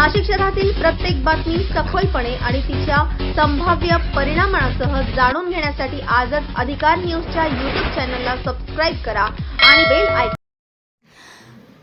नाशिक शहरातील प्रत्येक बातमी सखोलपणे आणि तिच्या संभाव्य परिणामांसह जाणून घेण्यासाठी आजच अधिकार न्यूजच्या YouTube चॅनलला सबस्क्राइब करा आणि बेल आयकॉन।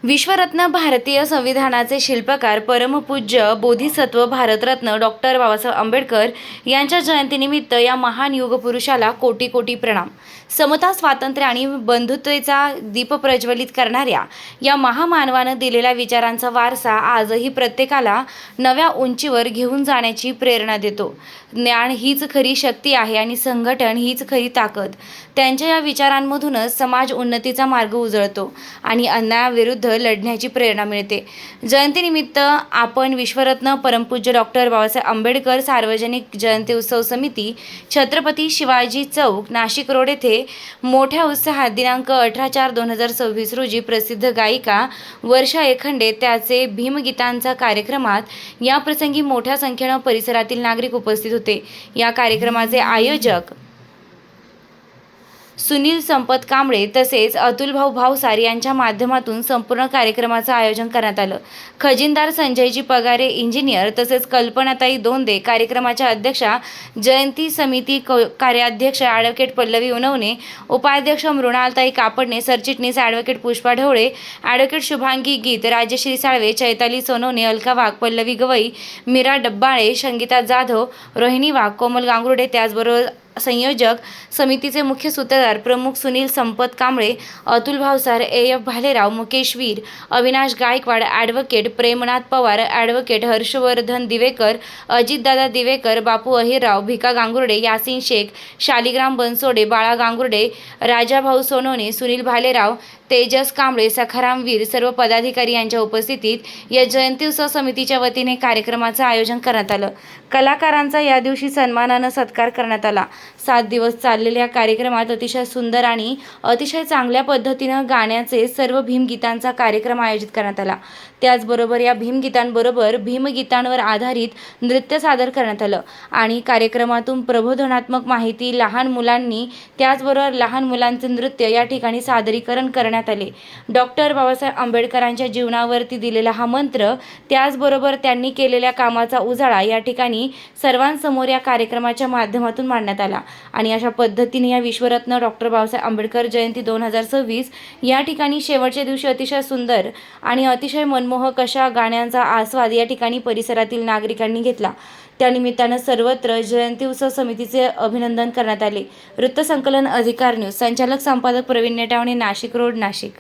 विश्वरत्न भारतीय संविधानाचे शिल्पकार परमपूज्य बोधिसत्व भारतरत्न डॉक्टर बाबासाहेब आंबेडकर यांच्या जयंतीनिमित्त या महान युगपुरुषाला कोटी कोटी प्रणाम। समता, स्वातंत्र्य आणि बंधुत्वाचा दीप प्रज्वलित करणाऱ्या या महामानवानं दिलेल्या विचारांचा वारसा आजही प्रत्येकाला नव्या उंचीवर घेऊन जाण्याची प्रेरणा देतो। ज्ञान हीच खरी शक्ती आहे आणि संघटन हीच खरी ताकद। त्यांच्या या विचारांमधूनच समाज उन्नतीचा मार्ग उजळतो आणि अन्यायाविरुद्ध लढण्याची प्रेरणा मिळते। जयंतीनिमित्त आपण विश्वरत्न परमपूज्य डॉक्टर बाबासाहेब आंबेडकर सार्वजनिक जयंती उत्सव समिती, छत्रपती शिवाजी चौक, नाशिक रोड येथे मोठ्या उत्साहात दिनांक 18/4/2026 रोजी प्रसिद्ध गायिका वर्षा एखंडे त्याचे भीमगीतांचा कार्यक्रमात या प्रसंगी मोठ्या संख्येने परिसरातील नागरिक उपस्थित होते। या कार्यक्रमाचे आयोजक सुनील संपत कांबळे तसेच अतुलभाऊ भावसार यांच्या माध्यमातून संपूर्ण कार्यक्रमाचं आयोजन करण्यात आलं। खजिनदार संजयजी पगारे इंजिनियर तसेच कल्पनाताई दोंदे कार्यक्रमाच्या अध्यक्षा, जयंती समिती कार्याध्यक्ष ॲडव्होकेट पल्लवी उनवणे, उपाध्यक्ष मृणालताई कापडणे, सरचिटणीस ॲडव्होकेट पुष्पा ढवळे, ॲडव्होकेट शुभांगी गीत, राजश्री साळवे, चैताली सोनवणे, अलका वाघ, पल्लवी गवई, मीरा डब्बाळे, संगीता जाधव, रोहिणी वाघ, कोमल गांगुर्डे, त्याचबरोबर संयोजक समितीचे मुख्य सूत्रधार प्रमुख सुनील संपत कांबळे, अतुल भावसार, AF भालेराव, मुकेश वीर, अविनाश गायकवाड, ॲडव्होकेट प्रेमनाथ पवार, ॲडव्होकेट हर्षवर्धन दिवेकर, अजितदादा दिवेकर, बापू अहिरराव, भिका गांगुर्डे, यासिन शेख, शालिग्राम बनसोडे, बाळा गांगुर्डे, राजाभाऊ सोनवणे, सुनील भालेराव, तेजस कांबळे, सखाराम वीर सर्व पदाधिकारी यांच्या उपस्थितीत या जयंती उत्सव समितीच्या वतीने कार्यक्रमाचं आयोजन करण्यात आलं। कलाकारांचा या दिवशी सन्मानानं सत्कार करण्यात आला। 7 दिवस चाललेल्या कार्यक्रमात अतिशय सुंदर आणि अतिशय चांगल्या पद्धतीनं गाण्याचे सर्व भीमगीतांचा कार्यक्रम आयोजित करण्यात आला। त्याचबरोबर या भीमगीतांबरोबर भीमगीतांवर आधारित नृत्य सादर करण्यात आलं आणि कार्यक्रमातून प्रबोधनात्मक माहिती लहान मुलांनी त्याचबरोबर लहान मुलांचे नृत्य या ठिकाणी सादरीकरण करण्यात आले। डॉक्टर बाबासाहेब आंबेडकरांच्या जीवनावरती दिलेला हा मंत्र, त्याचबरोबर त्यांनी केलेल्या कामाचा उजाळा या ठिकाणी सर्वांसमोर या कार्यक्रमाच्या माध्यमातून मांडण्यात आला आणि अशा पद्धतीने या विश्वरत्न डॉक्टर बाबासाहेब आंबेडकर जयंती 2026 या ठिकाणी शेवटच्या दिवशी अतिशय सुंदर आणि अतिशय मनमोहक अशा गाण्यांचा आस्वाद या ठिकाणी परिसरातील नागरिकांनी घेतला। त्यानिमित्तानं सर्वत्र जयंती उत्सव समितीचे अभिनंदन करण्यात आले। वृत्तसंकलन अधिकार न्यूज, संचालक संपादक प्रवीण नेटावणे, नाशिक रोड, नाशिक।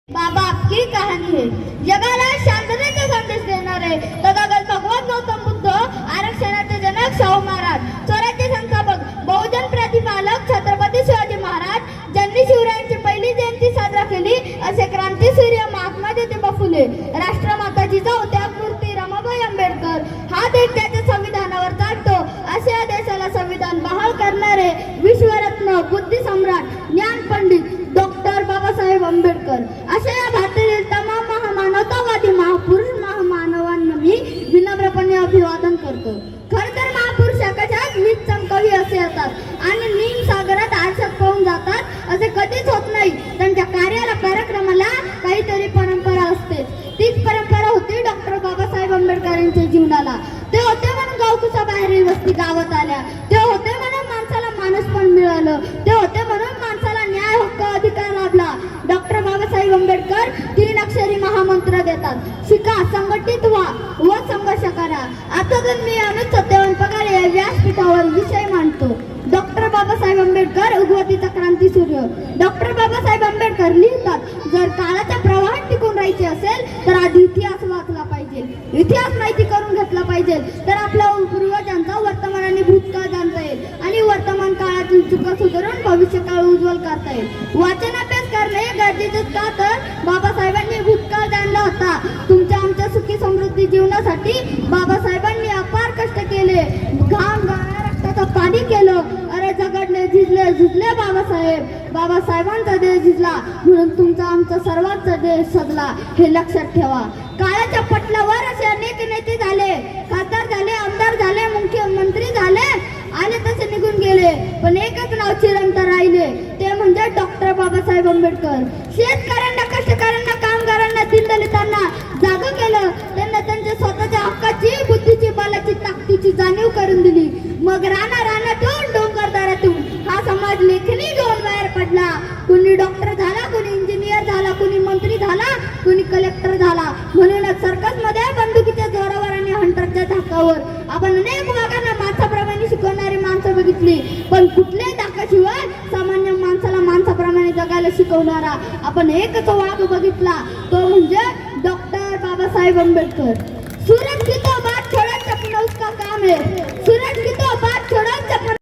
बाबा आपकी कहानी है, जगाला शांततेचा संदेश देणारे तथागत भगवान गौतम बुद्ध, आरक्षणाचे जनक शाहू महाराज, स्वराज्य संस्थापक, बहुजन प्रतिपालक छत्रपती शिवाजी महाराज, ज्यांनी शिवरायांची पहिली जयंती साजरा केली असे क्रांतीसूर्य महात्मा ज्योतिबा फुले, राष्ट्रमाता जिजाऊ त्यागमूर्ती रमाबाई आंबेडकर, हा देश त्याच्या संविधानावर चालतो असे या देशाला संविधान बहाल करणारे विश्वरत्न, बुद्धी सम्राट, ज्ञान पंडित डॉक्टर बाबासाहेब आंबेडकर अशा या भारतातील तमाम महामानवतावादी महापुरुष महामानवांना मी विनम्रपणे अभिवादन करतो। खरं तर महापुरुषाकशात नित्यम कवी असे असतात आणि निम सागरात आरशात पाहून जातात असे कधीच होत नाही। त्यांच्या कार्याला, पराक्रमाला काहीतरी परंपरा असते। तीच परंपरा होती डॉक्टर बाबासाहेब आंबेडकरांच्या जीवनाला। ते होते म्हणून गावकुसा बाहेरील वस्ती गावात आल्या, ते होते म्हणून माणसाला माणूसपण मिळालं, ते होते म्हणून माणसाला न्याय, हक्क, अधिकार लाभला। डॉक्टर बाबासाहेब आंबेडकर 3 अक्षरी महामंत्र देतात, शिका, संघटित व्हा व संघर्ष करा। आता मी अनुज सत्यवान पगारे या व्यासपीठावर विषय मांडतो। डॉक्टर बाबासाहेब आंबेडकर, उगवतीचा क्रांतीसूर्य। डॉक्टर बाबासाहेब आंबेडकर लिहितात, जर काळाच्या प्रवाहात टिकून राहायचे असेल तर आधी इतिहास वाचला पाहिजे, इतिहास माहिती करून घेतला पाहिजे, तर आपल्या पूर्वजांचा वर्तमान आणि भूतकाळ जाणता येईल आणि वर्तमान काळातील चुका सुधारून भविष्य काळ उज्ज्वल करता येईल। वाचनाभ्यास करणे गरजेचेच का, तर बाबासाहेबांनी भूतकाळ जाणला होता। तुमच्या आमच्या सुखी समृद्धी जीवनासाठी बाबासाहेबांनी अपार कष्ट केले, घाम गाळा रक्ताचं पाणी केलं। अरे झगडले, झिजले बाबासाहेब, बाबासाहेबांचा देश झिजला म्हणून तुमचा आमचा सर्वांचा देश सजला, हे लक्षात ठेवा। काळाच्या पटलावर असे अनेक नेते झाले, खासदार झाले, आमदार झाले, मुख्यमंत्री झाले, आले तसे निघून गेले, पण एकच नाव चिरंत राहिले, ते म्हणजे डॉक्टर बाबासाहेब आंबेडकर। शेतकऱ्यांना, कष्टकऱ्यांना, कामगारांना, दीनदलितांना कुणी कलेक्टर झाला. म्हणूनच सर्कसमध्ये बंदुकीच्या जोरावर आणि हंटरच्या धाकावर आपण अनेक वाघांना माणसाप्रमाणे शिकवणारी माणसं बघितली, पण कुठल्याही धाकाशिवाय सामान्य माणसाला माणसाप्रमाणे जगायला शिकवणारा आपण एकच वाघ बघितला, तो म्हणजे डॉक्टर बाबासाहेब आंबेडकर. सूरज की तो बात छोड़ो चपना उसका काम है. सूरज की तो बात छोड़ो चपना.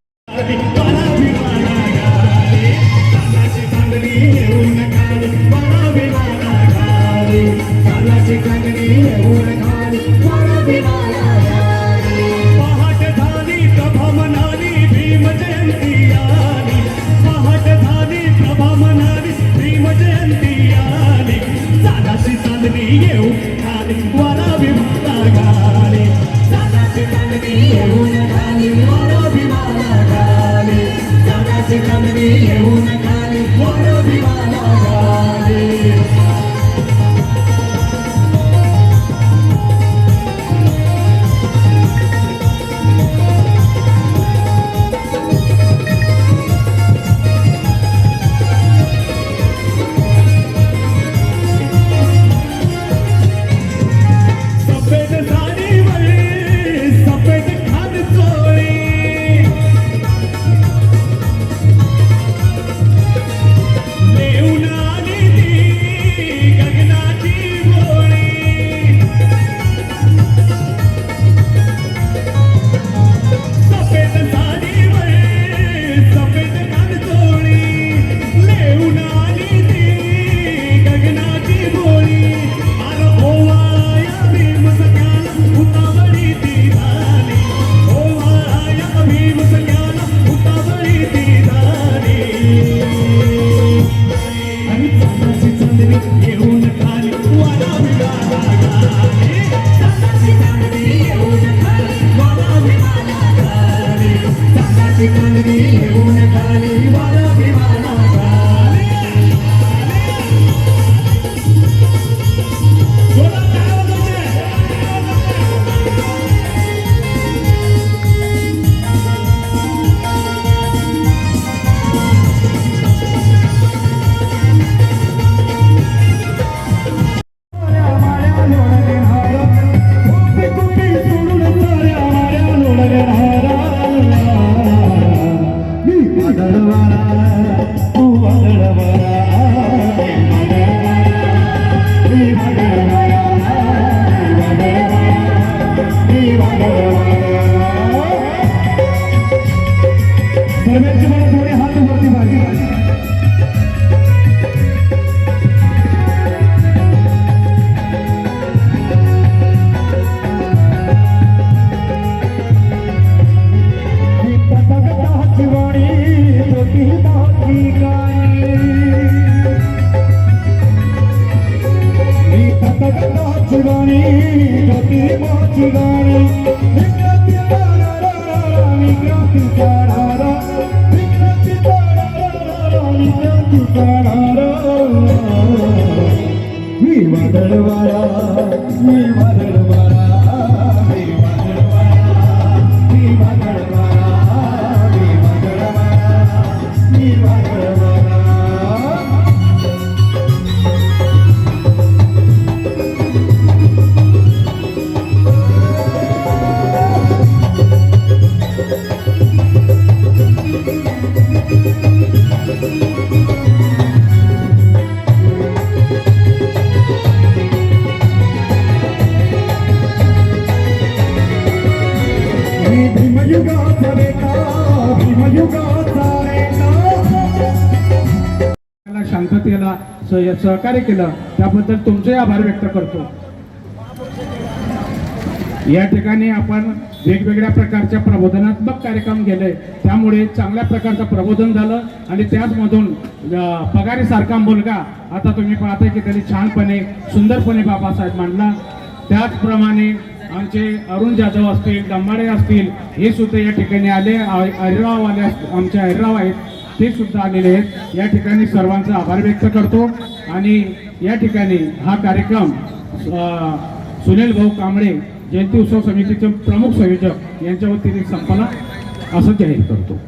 शांततेला सहकार्य केलं त्याबद्दल तुमचे आभार व्यक्त करतो. या ठिकाणी आपण वेगवेगळ्या प्रकारच्या प्रबोधनात्मक कार्यक्रम केले, त्यामुळे चांगल्या प्रकारचं प्रबोधन झालं आणि त्याचमधून पगारीसारखा मुलगा आता तुम्ही पाहताय की त्यांनी छानपणे सुंदरपणे बाबासाहेब मांडला. त्याचप्रमाणे आमचे अरुण जाधव असतील, दंबाडे असतील, हे सुद्धा या ठिकाणी आले. अहिरराववाले आमचे अहिरराव आहेत, ते सुद्धा आलेले आहेत. या ठिकाणी सर्वांचा आभार व्यक्त करतो आणि या ठिकाणी हा कार्यक्रम सुनील भाऊ कांबळे जयंती उत्सव समितीचे प्रमुख संयोजक यांच्या वतीने संपला असं जाहीर करतो.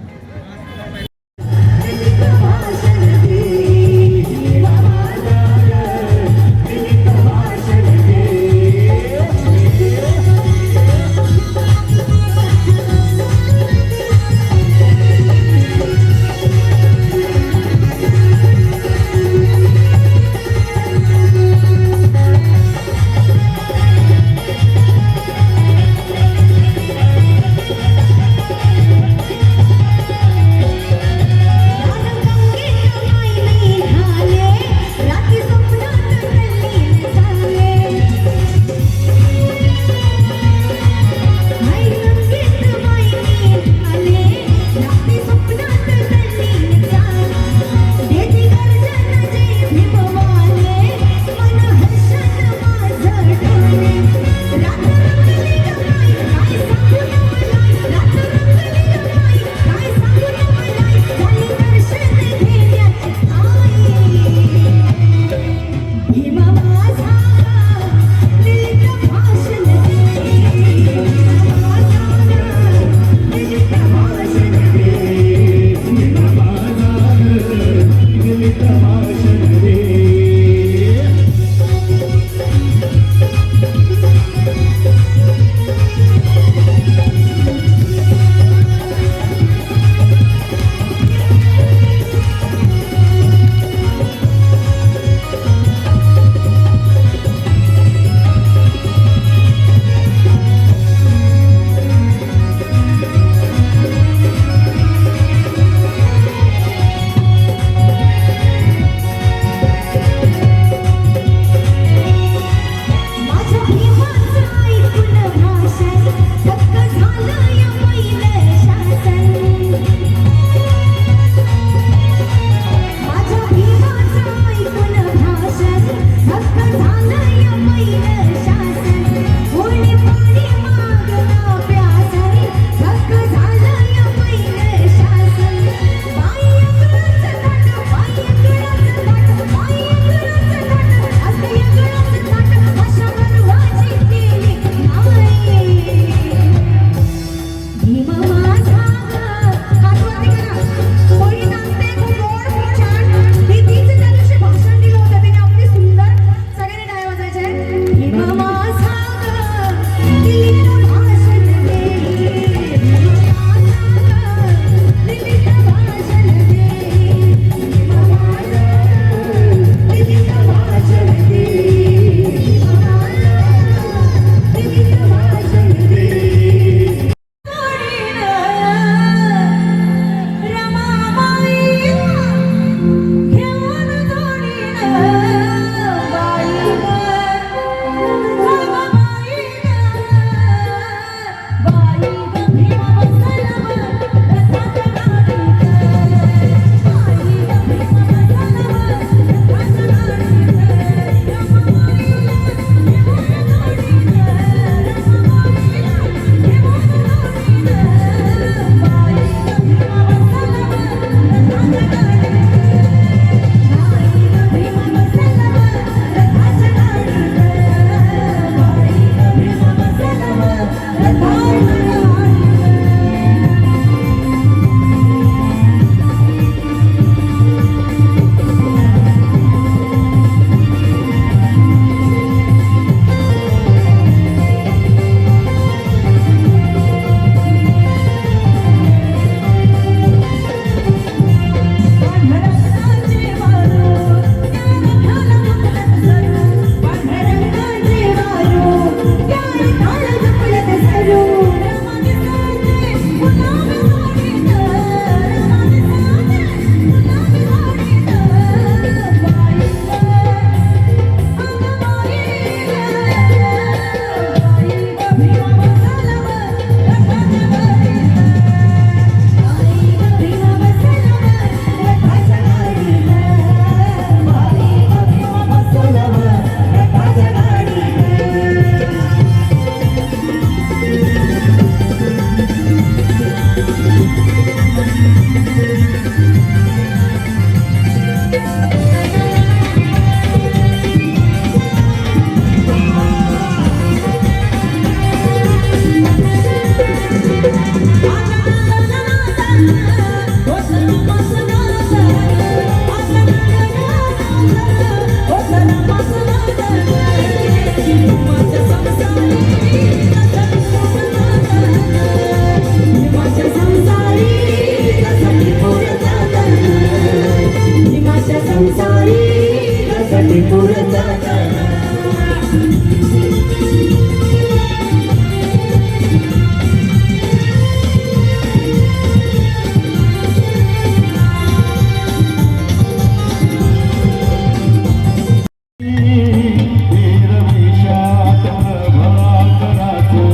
रमेशात प्रभाकराचं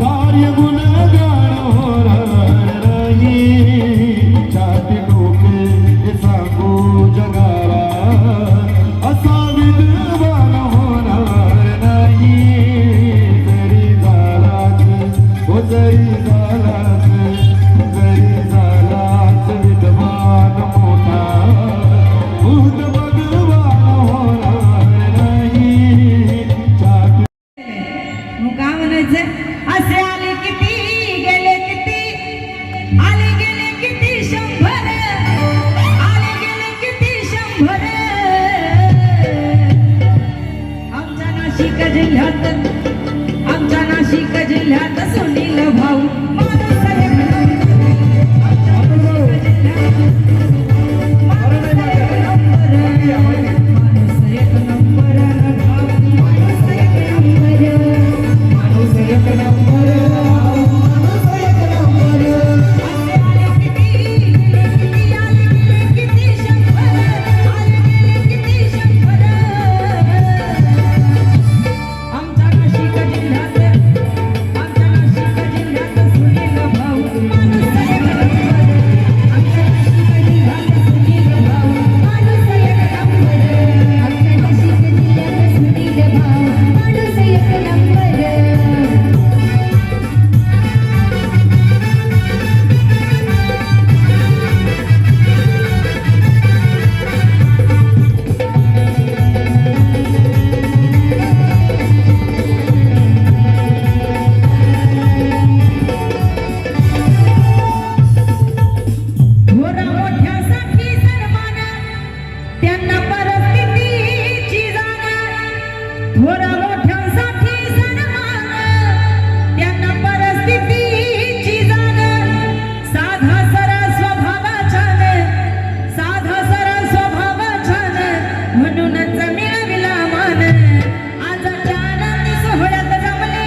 कार्य गुणगान होणार नाही. छाती डोके हे सांगू जगाला असा विद्वान होणार नाही. जरी झालाच हो जरी झालाच विद्वान मोठा भूत भगवान होणार नाही. छाती मग काय म्हणायचं असे आले किती गेले किती आले गेले किती 100 आले गेले किती 100 आमच्या नाशिक जिल्ह्यात आमच्या नाशिक जिल्ह्यात सुनील भाऊ माणूस एक नंबर. आमच्या नाशिक जिल्ह्यात माणूस एक नंबर. माणूस एक नंबर माणूस एक नंबर. माणूस एक नंबर माणूस एक नंबर. असे आले किती गेले किती आले गेले किती 100 आले गेले किती 100 आमच्या नाशिक जिल्ह्यात सुनील भाऊ माणूस एक नंबर. आमच्या नाशिक जिल्ह्यात सुनील भाऊ माणूस एक नंबर. आमच्या नाशिक जिल्ह्यात सुनील भाऊ माणूस एक नंबर. थोरा मोठ्यासाठी सन्मान त्यांना परिस्थितीची जाण. थोरा मोठ्यासाठी सन्मान त्यांना परिस्थितीची जाण. साधा सरळ स्वभाव छान साधा सरळ स्वभाव छान म्हणूनच मिळविला मान. आजच्या आनंदी सोहळ्यात जमले